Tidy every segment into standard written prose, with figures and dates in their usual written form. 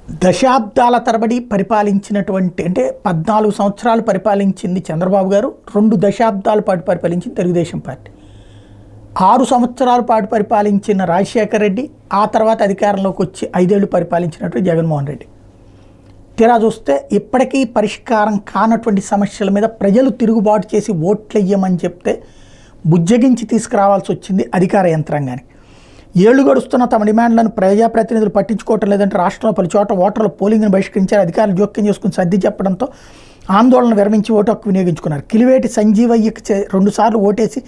దశాబ్దాల తరబడి పరిపాలించినటువంటి అంటే 14 సంవత్సరాలు పరిపాలించింది చంద్రబాబు గారు, 2 దశాబ్దాల పాటు పరిపాలించింది తెలుగుదేశం పార్టీ. 6 సంవత్సరాల పాటు పరిపాలించిన రాజశేఖర్ రెడ్డి, ఆ తర్వాత అధికారంలోకి వచ్చి 5 ఏళ్ళు పరిపాలించినటువంటి జగన్మోహన్ రెడ్డి. తీరా చూస్తే ఇప్పటికీ పరిష్కారం కానటువంటి సమస్యల మీద ప్రజలు తిరుగుబాటు చేసి ఓట్లు వేయమని చెప్తే బుజ్జగించి తీసుకురావాల్సి వచ్చింది అధికార యంత్రాంగానికి. ఏళ్లు గడుస్తున్న తమ డిమాండ్లను ప్రజాప్రతినిధులు పట్టించుకోవటం లేదంటే రాష్ట్రంలో పలు చోట ఓటర్ల పోలింగ్ను బహిష్కరించారు. అధికారులు జోక్యం చేసుకుని సర్ది చెప్పడంతో ఆందోళన విరమించి ఓటు హక్కు వినియోగించుకున్నారు. కిలివేటి సంజీవయ్యకి 2 సార్లు ఓటేసి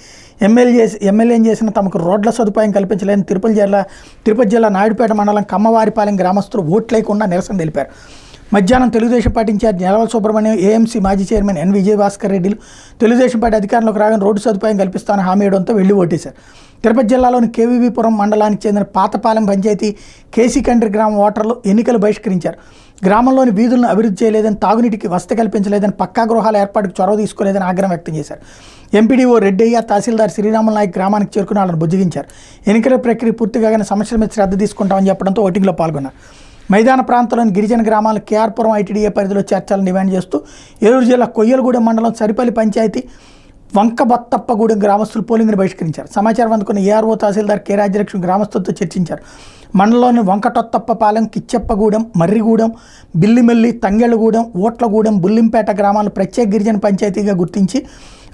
ఎమ్మెల్యేని చేసిన తమకు రోడ్ల సదుపాయం కల్పించలేని తిరుపతి జిల్లా నాయుడుపేట మండలం కమ్మవారిపాలెం గ్రామస్తులు ఓట్లేకుండా నిరసన తెలిపారు. మధ్యాహ్నం Telugu Desam party incharge Nelavala Subrahmanyam, AMC మాజీ చైర్మన్ ఎన్ విజయభాస్కర్ రెడ్డిలు తెలుగుదేశం పార్టీ అధికారంలోకి రాగానే రోడ్డు సదుపాయం కల్పిస్తానని హామీ ఇవ్వడంతో వెళ్లి ఓటేశారు. తిరుపతి జిల్లాలోని కేవీవీపురం మండలానికి చెందిన పాతపాలెం పంచాయతీ కేసీకండ్రి గ్రామం ఓటర్లు ఎన్నికలు బహిష్కరించారు. గ్రామంలోని వీధులను అభివృద్ధి చేయలేదని, తాగునీటికి వసతి కల్పించలేదని, పక్కా గృహాల ఏర్పాటుకు చొరవ తీసుకోలేదని ఆగ్రహం వ్యక్తం చేశారు. ఎంపీడీఓ రెడ్డయ్య, తహసీల్దార్ శ్రీరాములు నాయక్ గ్రామానికి చేరుకుని వాళ్ళని బుజ్జగించారు. ఎన్నికల ప్రక్రియ పూర్తి కాగానే సమస్యల మీద శ్రద్ధ తీసుకుంటామని చెప్పడంతో ఓటింగ్లో పాల్గొన్నారు. మైదాన ప్రాంతంలోని గిరిజన గ్రామాల కేఆర్పురం ఐటీడీఏ పరిధిలో చేర్చాలని డిమాండ్ చేస్తూ ఏలూరు జిల్లా కొయ్యలగూడెం మండలం సరిపల్లి పంచాయతీ వంకబత్తప్పగూడెం గ్రామస్తులు పోలింగ్ను బహిష్కరించారు. సమాచారం అందుకున్న ఏఆర్ఓ తహసీల్దార్ కె రాజ్యలక్ష్మి గ్రామస్తులతో చర్చించారు. మండలంలోని వంకటొత్తప్పపాలెం, కిచ్చెప్పగూడెం, మర్రిగూడెం, బిల్లిమెల్లి, తంగెళ్ళగూడెం, ఓట్లగూడెం, బుల్లింపేట గ్రామాలను ప్రత్యేక గిరిజన పంచాయతీగా గుర్తించి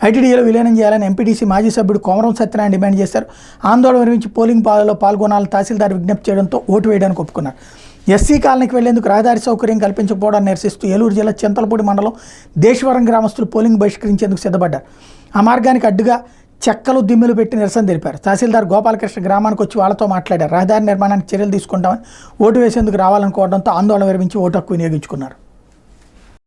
ఐటీడీఏలో విలీనం చేయాలని ఎంపీటీసీ మాజీ సభ్యుడు కోమరం సత్యనారాయణ డిమాండ్ చేశారు. ఆందోళన విరమించి పోలింగ్ పాలలో పాల్గొనాలని తహసీల్దార్ విజ్ఞప్తి చేయడంతో ఓటు వేయడానికి ఒప్పుకున్నారు. ఎస్సీ కాలనీకి వెళ్లేందుకు రహదారి సౌకర్యం కల్పించకపోవడాన్ని నిరసిస్తూ ఏలూరు జిల్లా చింతలపూడి మండలం దేశవరం గ్రామస్తులు పోలింగ్ బహిష్కరించేందుకు సిద్ధపడ్డారు. ఆ మార్గానికి అడ్డుగా చెక్కలు, దిమ్మెలు పెట్టి నిరసన తెలిపారు. తహసీల్దార్ గోపాలకృష్ణ గ్రామానికి వచ్చి వాళ్ళతో మాట్లాడారు. రహదారి నిర్మాణానికి చర్యలు తీసుకుంటామని, ఓటు వేసేందుకు రావాలనుకోవడంతో ఆందోళన విరమించి ఓటు హక్కు వినియోగించుకున్నారు.